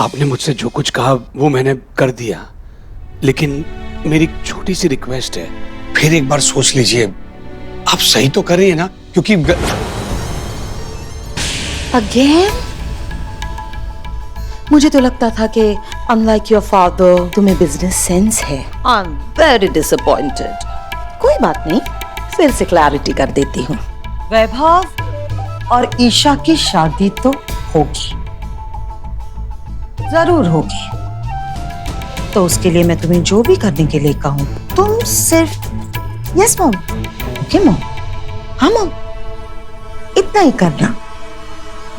आपने मुझसे जो कुछ कहा वो मैंने कर दिया, लेकिन मेरी एक छोटी सी रिक्वेस्ट है, फिर एक बार सोच लीजिए। आप सही तो कर रही है ना? क्योंकि अगेन मुझे तो लगता था कि अनलाइक योर फादर तुम्हें बिजनेस सेंस है। I am very disappointed. कोई बात नहीं, फिर से क्लैरिटी कर देती हूँ। वैभव और ईशा की शादी तो होगी, जरूर होगी। तो उसके लिए मैं तुम्हें जो भी करने के लिए कहूँ तुम सिर्फ यस मॉम, ओके मॉम, हाँ मॉम, इतना ही करना।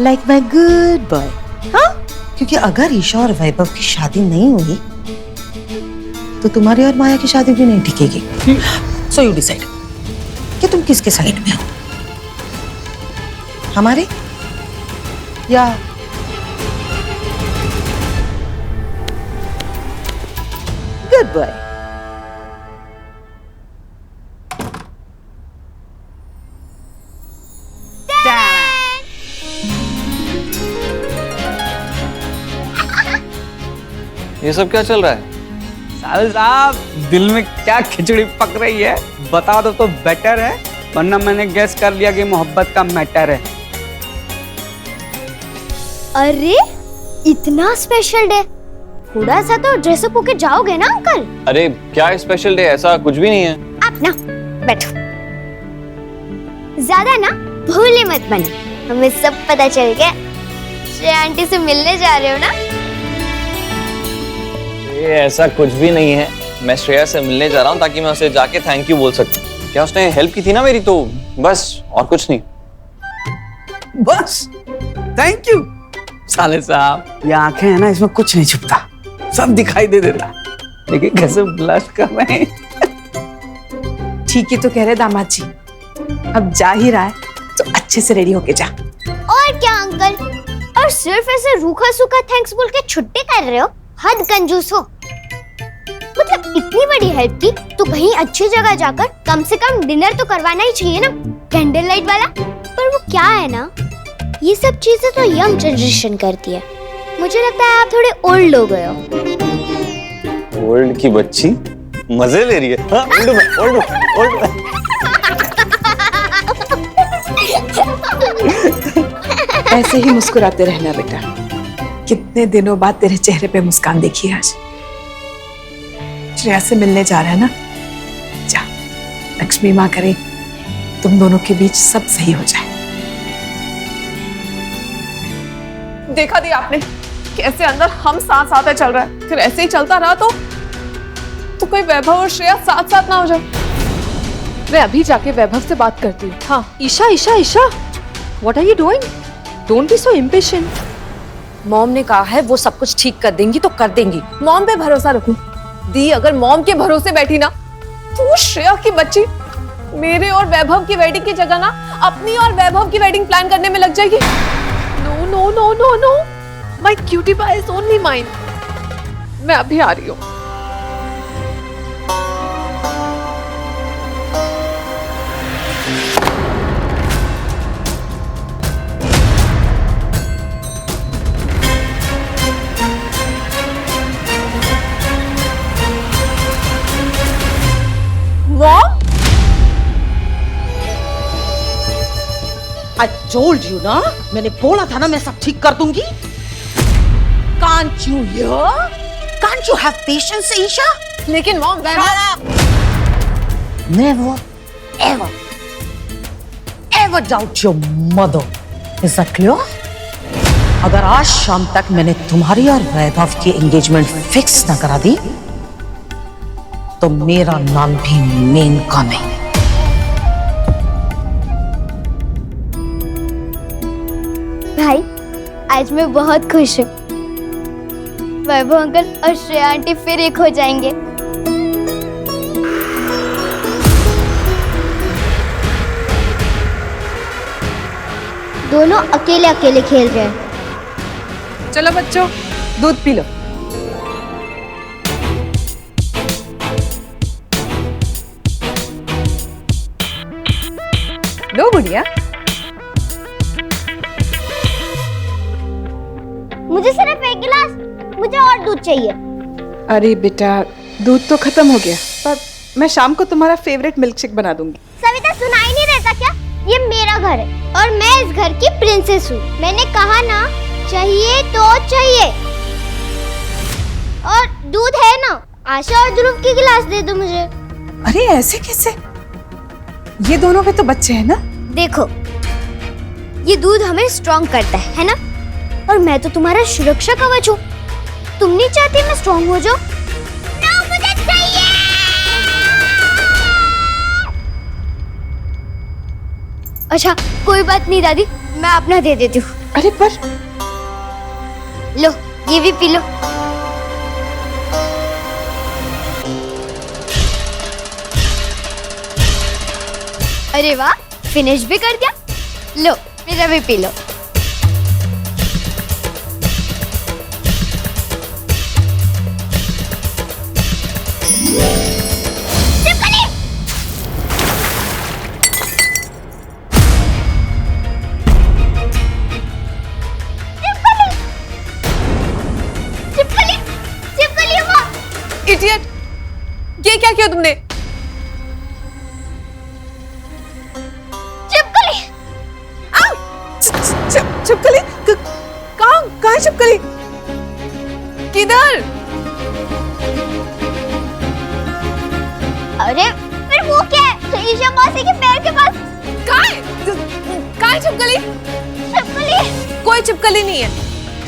Like my good boy. हाँ, क्योंकि अगर ईशा और वैभव की शादी नहीं हुई तो तुम्हारी और माया की शादी भी नहीं टिकेगी। सो यू डिसाइड कि तुम किसके साइड में हो, हमारे या गुड बॉय। ये सब क्या चल रहा है? साले साहब, दिल में क्या खिचड़ी पक रही है बता दो तो बेटर है, वरना मैंने गेस कर लिया कि मोहब्बत का मैटर है। अरे इतना स्पेशल डे, थोड़ा सा तो ड्रेसअप होके जाओगे ना अंकल? अरे क्या स्पेशल डे, ऐसा कुछ भी नहीं है। आप ना बैठो, ज्यादा ना भोले मत बनो, हमें सब पता चल गया। श्रेया आंटी से मिलने जा रहे हो ना? ये ऐसा कुछ भी नहीं है, मैं श्रेया से मिलने जा रहा हूँ ताकि मैं उसे जाके थैंक यू बोल सकूं। क्या उसने हेल्प की थी ना मेरी, तो बस, और कुछ नहीं। बस थैंक यू। साले साहब, ये आंखें है ना, इसमें कुछ नहीं छुपता, सब दिखाई दे देता, लेकिन कैसे ब्लश कर रहे हैं। ठीक ही तो कह रहे दामाद जी, अब जा ही रहा है तो अच्छे से रेडी होके जा। और क्या अंकल, और सिर्फ ऐसे रूखा सूखा थैंक्स बोल के छुट्टी कर रहे हो? हद कंजूस हो। मतलब इतनी बड़ी हेल्प की तो कहीं अच्छी जगह जाकर कम से कम डिनर तो करवाना ही चाहिए ना, कैंडल लाइट वाला। पर वो क्या है ना, ये सब चीजें तो यंग जनरेशन करती है। मुझे लगता है आप थोड़े ओल्ड हो गए हो। ओल्ड की बच्ची मजे ले रही है। हाँ, ओल्ड ऐसे ही मुस्कुराते रहना बेटा, कितने दिनों बाद तेरे चेहरे पे मुस्कान देखी है आज। श्रेया से मिलने जा रहा है ना, जा, लक्ष्मी माँ करे तुम दोनों के बीच सब सही हो जाए। देखा दी आपने कैसे अंदर हम साथ साथ चल रहा है, फिर ऐसे ही चलता रहा तो कोई वैभव और श्रेया साथ साथ ना हो जाए। मैं अभी जाके वैभव से बात करती हूँ। हाँ। Isha Isha Isha, what are you doing? Don't be so impatient. Mom ने कहा है वो सब कुछ ठीक कर देंगी तो कर देंगी। मॉम पे भरोसा रखूं? दी अगर मॉम के भरोसे बैठी ना तो वो श्रेया की बच्ची मेरे और वैभव की वेडिंग की जगह ना अपनी और वैभव की वेडिंग प्लान करने में लग जाएगी। No no no no no, my cutie pie is only mine. मैं अभी आ रही हूँ। I told you ना, मैंने बोला था ना मैं सब ठीक कर दूंगी। Can't you hear? Can't you have patience, Isha? लेकिन mom, Never, ever, ever doubt your mother. Is that clear? अगर आज शाम तक मैंने तुम्हारी और वैभव की एंगेजमेंट फिक्स ना करा दी तो मेरा नाम भी मेन का नहीं। भाई, आज मैं बहुत खुश हूँ। वैभव अंकल और श्रेया आंटी फिर एक हो जाएंगे। दोनों अकेले अकेले खेल रहे हैं। चलो बच्चों, दूध पी लो। लो गुड़िया। मुझे सिर्फ एक गिलास। मुझे और दूध चाहिए। अरे बेटा, दूध तो खत्म हो गया, पर मैं शाम को तुम्हारा फेवरेट मिल्क शेक बना दूंगी। सविता, सुनाई नहीं देता क्या? ये मेरा घर है और मैं इस घर की प्रिंसेस हूँ। मैंने कहा ना, चाहिए तो चाहिए। और दूध है ना, आशा और ध्रुव की गिलास दे दो मुझे। अरे ऐसे कैसे? ये दोनों पे तो बच्चे हैं ना। देखो, ये दूध हमें स्ट्रॉन्ग करता है ना? और मैं तो तुम्हारा सुरक्षा कवच हूँ। तुम नहीं चाहती मैं स्ट्रॉन्ग हो जाऊँ? ना, मुझे चाहिए। अच्छा, कोई बात नहीं दादी, मैं अपना दे देती हूँ। अरे पर लो, ये भी पी लो। अरे वाह, फिनिश भी कर दिया। लो, मेरा भी पी लो। छिपकली! छिपकली! छिपकली! छिपकली वो! इडियट, ये क्या किया तुमने? छिपकली कहाँ है छिपकली? किधर? अरे फिर वो क्या है? ईशा मौसी के पैर के पास। कहाँ है छिपकली? छिपकली! कोई छिपकली नहीं है।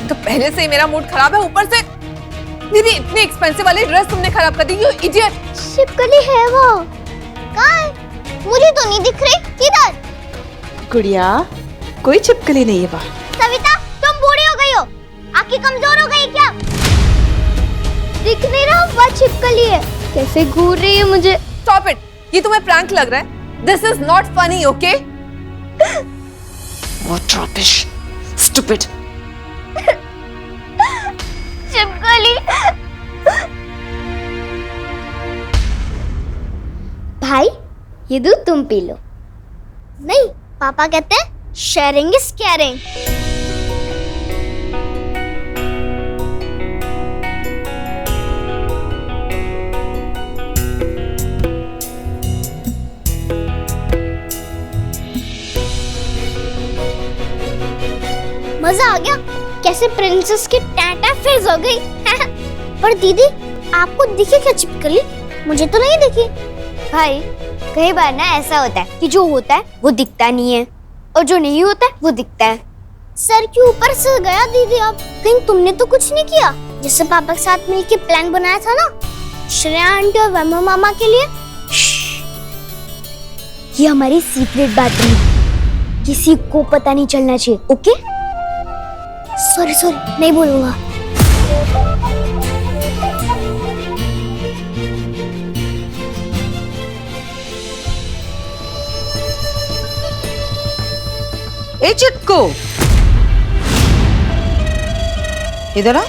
तो पहले से ही मेरा मूड खराब है, ऊपर से मेरी इतनी एक्सपेंसिव वाली ड्रेस तुमने खराब कर दी। You idiot! छिपकली है वो। कहाँ है? मुझे तो नहीं दिख रही। किधर? गुड़िया, कोई छिपकली नहीं है वहाँ। सविता, तुम बूढ़ी हो गई हो, आंखें कमजोर हो गई क्या? दिख नहीं रहा, वह छिपकली है। कैसे घूर रही है मुझे। स्टॉप इट, ये तुम्हें प्रैंक लग रहा है? This is not funny, okay? What rubbish, stupid. छिपकली। भाई, ये दूध तुम पी लो। नहीं, पापा कहते हैं शेयरिंग इज केयरिंग। मजा आ गया। कैसे प्रिंसेस की टाटा फेज हो गई। पर दीदी, आपको दिखी क्या छिपकली? मुझे तो नहीं दिखी। भाई, कई बार ना ऐसा होता है कि जो होता है वो दिखता नहीं है और जो नहीं होता है वो दिखता है। सर के ऊपर से गया दीदी। अब कहीं तुमने तो कुछ नहीं किया? जैसे पापा के साथ मिलके प्लान बनाया था ना, श्रेया आंटी और वैभव मामा के लिए। ये हमारी सीक्रेट बात है, किसी को पता नहीं चलना चाहिए। ओके? सॉरी, नहीं बोलूंगा। ए चुटकू, इधर आ।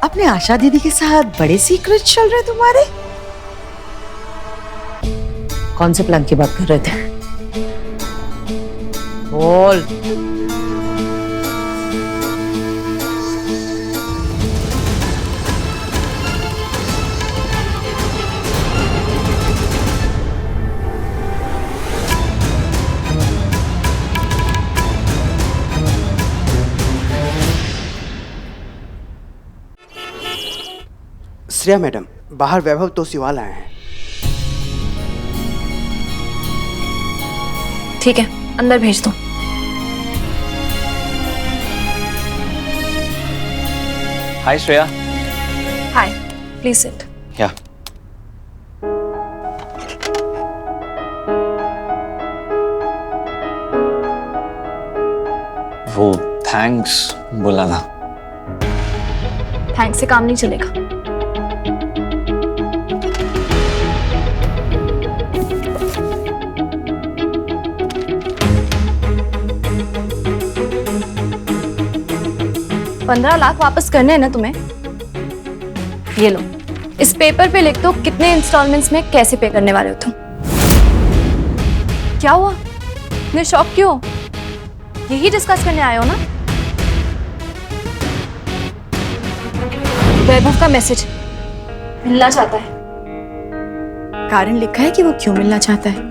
अपने आशा दीदी के साथ बड़े सीक्रेट चल रहे तुम्हारे। कौन से प्लान की बात कर रहे थे? बोल। श्रेया मैडम, बाहर वैभव तोसीवाल आए हैं। ठीक है, अंदर भेज दो। हाय श्रेया। हाय, प्लीज सिट। या वो थैंक्स बोला था। थैंक्स से काम नहीं चलेगा। $15 लाख वापस करने हैं ना तुम्हें? ये लो, इस पेपर पे लिख दो कितने इंस्टॉलमेंट्स में कैसे पे करने वाले हो तुम। क्या हुआ? इतने शॉक क्यों हो? यही डिस्कस करने आए हो ना? वैभव का मैसेज मिलना चाहता है। कारण लिखा है कि वो क्यों मिलना चाहता है।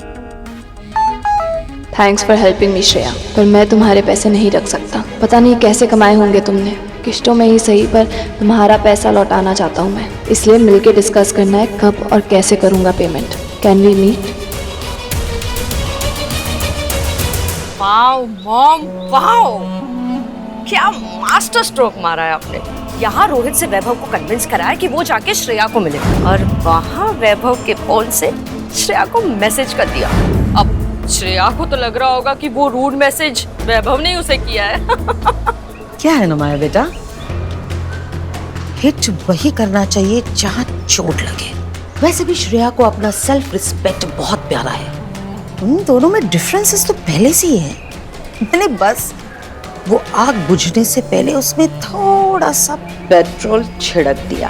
Thanks for helping me Shreya, पर मैं तुम्हारे पैसे नहीं रख सकता। पता नहीं कैसे कमाए होंगे तुमने, किश्तों में ही सही, पर तुम्हारा पैसा लौटाना चाहता हूँ मैं। इसलिए मिलके डिस्कस करना है कब और कैसे करूँगा payment. Can we meet? Wow mom, wow, क्या मास्टर स्ट्रोक मारा है आपने। यहाँ रोहित से वैभव को कन्विंस कराया कि वो जाके श्रेया को मिले, और वहाँ वैभव के फोन से श्रेया को मैसेज कर दिया। अब श्रेया को तो लग रहा होगा कि वो रूड मैसेज वैभव ने उसे किया है। क्या है नुमाया बेटा, हिट वही करना चाहिए जहाँ चोट लगे। वैसे भी श्रेया को अपना सेल्फ रिस्पेक्ट बहुत प्यारा है। उन दोनों में डिफरेंसेस तो पहले से ही है। मैंने बस वो आग बुझने से पहले उसमें थोड़ा सा पेट्रोल छिड़क दिया।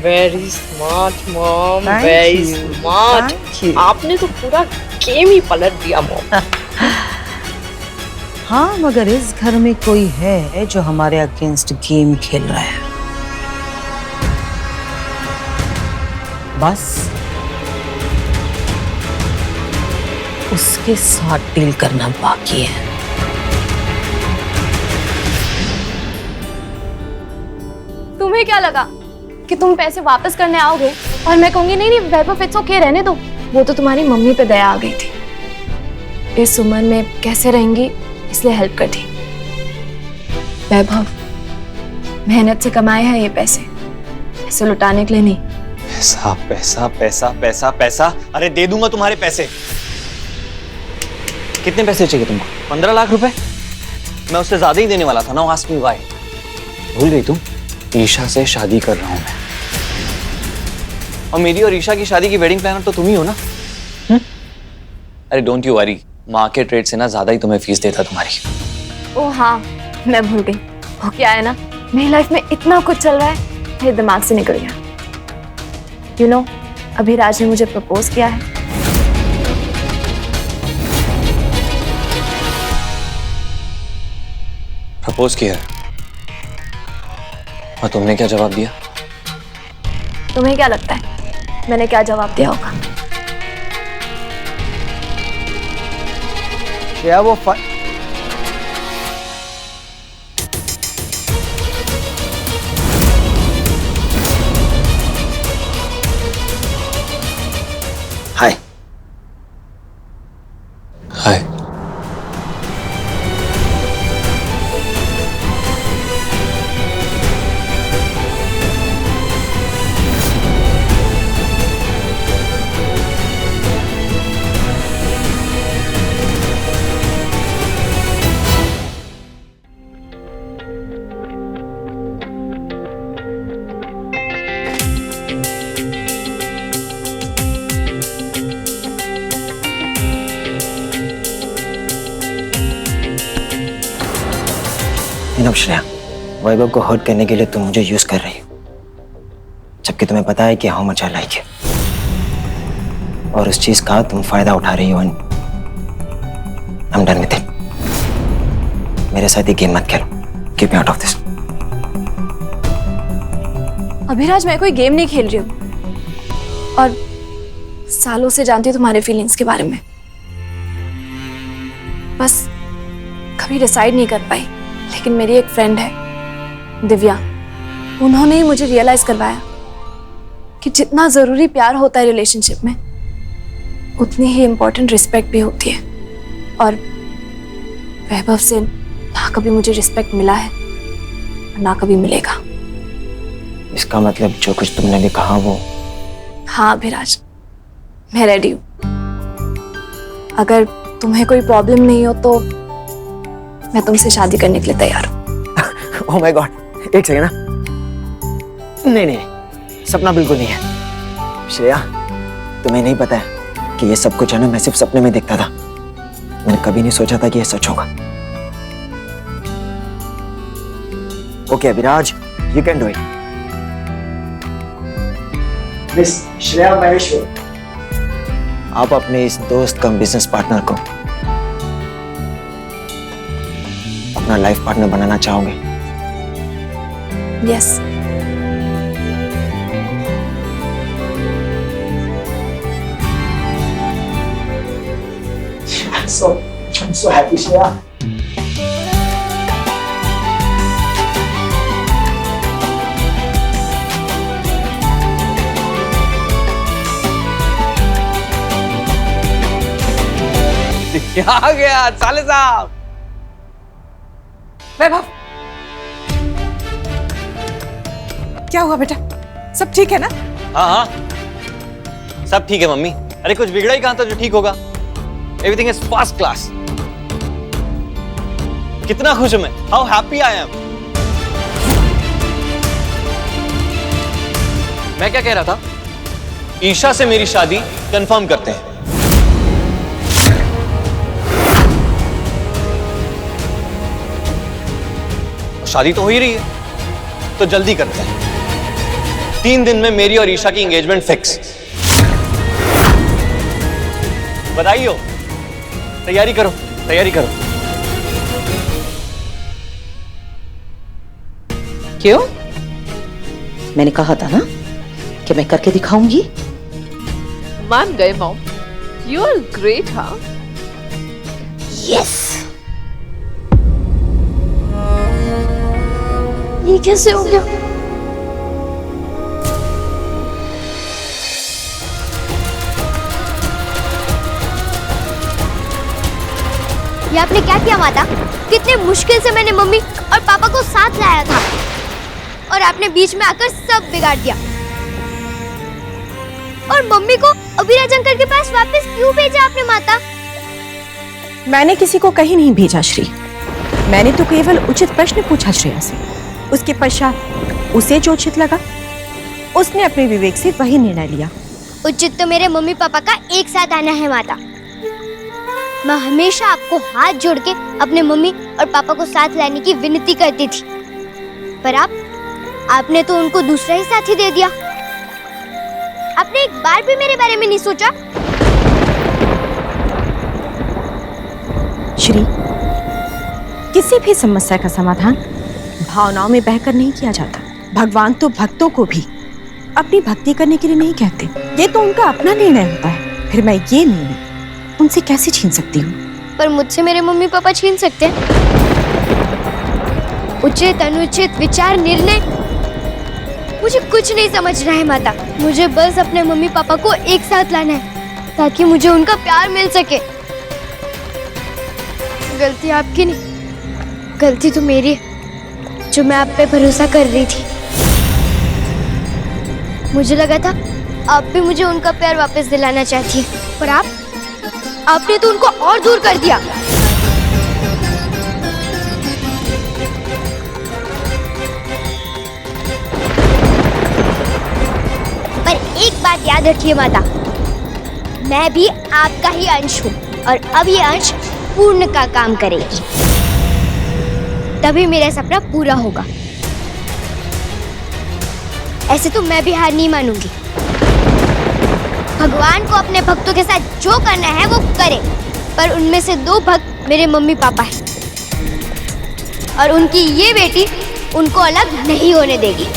Very smart mom, Thank very you. Smart. Thank you. आपने तो पूरा गेम ही पलट दिया मॉम। हाँ, मगर इस घर में कोई है जो हमारे अगेंस्ट गेम खेल रहा है। बस उसके साथ डील करना बाकी है। तुम्हें क्या लगा कि तुम पैसे वापस करने आओगे और मैं कहूंगी नहीं नहीं वैभव इट्स ओके, रहने दो। वो तो तुम्हारी मम्मी पे दया आ गई थी। इस उम्र में कैसे रहेंगी इसलिए हेल्प कर दी। वैभव मेहनत से कमाए हैं ये पैसे, ऐसे लुटाने के लिए नहीं। पैसा पैसा पैसा पैसा पैसा, अरे दे दूंगा तुम्हारे पैसे। कितने पैसे चाहिए तुमको? 15 लाख रुपए? मैं उससे ज्यादा ही देने वाला था ना। Ask me why. भूल गई तुम? ईशा से शादी कर रहा हूं मैं, और मेरी और ईशा की शादी की वेडिंग प्लानर तो तुम ही हो ना। अरे don't you worry, market rate से ना ज्यादा ही तुम्हें फीस देता तुम्हारी। ओ हाँ, मैं भूल गई। वो क्या है ना, मेरी लाइफ में इतना कुछ चल रहा है मेरे दिमाग से निकल गया। यू नो, अभी राज ने मुझे प्रपोज किया है। प्रपोज किया है? और तुमने क्या जवाब दिया? तुम्हें क्या लगता है मैंने क्या जवाब दिया होगा? श्रेया वो हाय हाय। अब श्रेया, वैभव को हर्ट करने के लिए तुम मुझे यूज कर रही हो, जबकि तुम्हें पता है कि how much I like you, और उस चीज का तुम फायदा उठा रही हो। I am done with it. मेरे साथ ये गेम मत खेलो। Keep me out of this. Abhiraj, मैं कोई गेम नहीं खेल रही हूँ, और सालों से जानती हूँ तुम्हारे फीलिंग्स के बारे में। बस कभी डिसाइड नहीं कर पाई, लेकिन मेरी एक फ्रेंड है दिव्या, उन्होंने ही मुझे रियलाइज करवाया कि जितना जरूरी प्यार होता है रिलेशनशिप में, उतनी ही इम्पोर्टेंट रिस्पेक्ट भी होती है। और वैभव से ना कभी मुझे रिस्पेक्ट मिला है और ना कभी मिलेगा। इसका मतलब जो कुछ तुमने भी कहा वो? हाँ अभिराज, मैं रेडी हूँ। अगर तुम्हें कोई प्रॉब्लम नहीं हो तो मैं तुमसे शादी करने के लिए तैयार हूँ। ओह माय गॉड, एक सेकंड ना। नहीं नहीं, सपना बिल्कुल नहीं है श्रेया। तुम्हें नहीं पता है कि ये सब कुछ है ना, मैं सिर्फ सपने में देखता था। मैंने कभी नहीं सोचा था कि ये सच होगा। Okay Abhiraj, you can do it. Miss Shreya Maheshwar, आप अपने इस दोस्त कम बिजनेस पार्टनर को अपना लाइफ पार्टनर बनाना चाहोगे? Yes. I'm so happy, Shreya. आ गया साले साहब। वैभव, क्या हुआ बेटा? सब ठीक है ना? हाँ हाँ सब ठीक है मम्मी। अरे कुछ बिगड़ा ही कहाँ था जो ठीक होगा। Everything is first class. कितना खुश हूं मैं। How happy I am. मैं क्या कह रहा था, ईशा से मेरी शादी कंफर्म करते हैं। शादी तो हो ही रही है तो जल्दी करते हैं। 3 दिन में मेरी और ईशा की एंगेजमेंट फिक्स। बधाई हो। तैयारी करो तैयारी करो। क्यों? मैंने कहा था ना कि मैं करके दिखाऊंगी। मान गए मॉम। You are great. हाँ यस। ये कैसे हो गया? ये आपने क्या किया माता? कितने मुश्किल से मैंने मम्मी और पापा को साथ लाया था और आपने बीच में आकर सब बिगाड़ दिया। और मम्मी को अभिराज अंकल के पास वापस क्यों भेजा आपने माता? मैंने किसी को कहीं नहीं भेजा श्री। मैंने तो केवल उचित प्रश्न पूछा श्रेया से। उसके पश्चात उसे जो उचित लगा उसने अपने विवेक से वही निर्णय लिया। उचित तो मेरे मम्मी पापा का एक साथ आना है माता। मैं हमेशा आपको हाथ जोड़ के अपने मम्मी और पापा को साथ लाने की विनती करती थी, पर आपने तो उनको दूसरा ही साथी दे दिया। आपने एक बार भी मेरे बारे में नहीं सोचा। श्री, किसी भी समस्या का समाधान भावनाओं में बहकर नहीं किया जाता। भगवान तो भक्तों को भी अपनी भक्ति करने के लिए नहीं कहते। ये तो उनका अपना निर्णय होता है। फिर मैं ये निर्णय उनसे कैसे छीन सकती हूँ? पर मुझसे मेरे मम्मी पापा छीन सकते हैं। उचित अनुचित विचार निर्णय मुझे कुछ नहीं समझना है माता। मुझे बस अपने मम्मी पापा को एक साथ लाना है ताकि मुझे उनका प्यार मिल सके। गलती आपकी नहीं, गलती तो मेरी है जो मैं आप पे भरोसा कर रही थी। मुझे लगा था आप भी मुझे उनका प्यार वापस दिलाना चाहती है, पर आपने तो उनको और दूर कर दिया। पर एक बात याद रखिए माता, मैं भी आपका ही अंश हूँ और अब ये अंश पूर्ण का काम करेगी, तभी मेरा सपना पूरा होगा। ऐसे तो मैं भी हार नहीं मानूंगी। भगवान को अपने भक्तों के साथ जो करना है वो करे, पर उनमें से 2 भक्त मेरे मम्मी पापा हैं और उनकी ये बेटी उनको अलग नहीं होने देगी।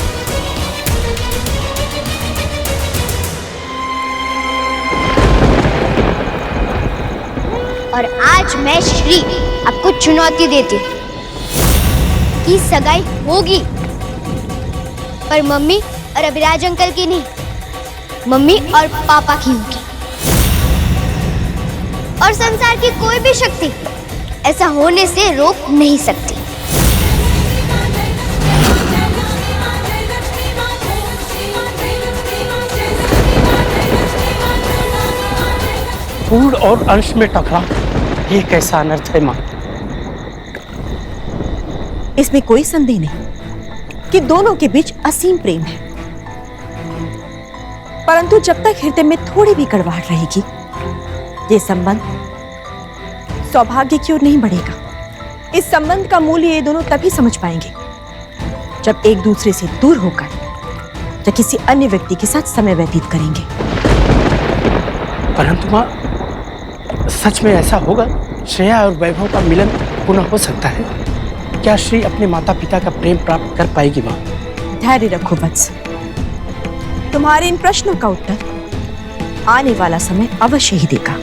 और आज मैं श्री आपको चुनौती देती हूँ कि सगाई होगी, पर मम्मी और अभिराज अंकल की नहीं, मम्मी और पापा की होगी। और संसार की कोई भी शक्ति ऐसा होने से रोक नहीं सकती। पूर्ण और अंश में टकराव, ये कैसा अनर्थ है माँ? इसमें कोई संदेह नहीं कि दोनों के बीच असीम प्रेम है, परंतु जब तक हृदय में थोड़ी भी कड़वाहट रहेगी, ये संबंध सौभाग्य की ओर नहीं बढ़ेगा। इस संबंध का मूल्य ये दोनों तभी समझ पाएंगे जब एक दूसरे से दूर होकर या किसी अन्य व्यक्ति के साथ समय व्यतीत करेंगे। परंतु माँ, सच में ऐसा होगा? श्रेया और वैभव का मिलन पुनः हो सकता है? क्या श्री अपने माता पिता का प्रेम प्राप्त कर पाएगी माँ? धैर्य रखो वत्स, तुम्हारे इन प्रश्नों का उत्तर आने वाला समय अवश्य ही देगा।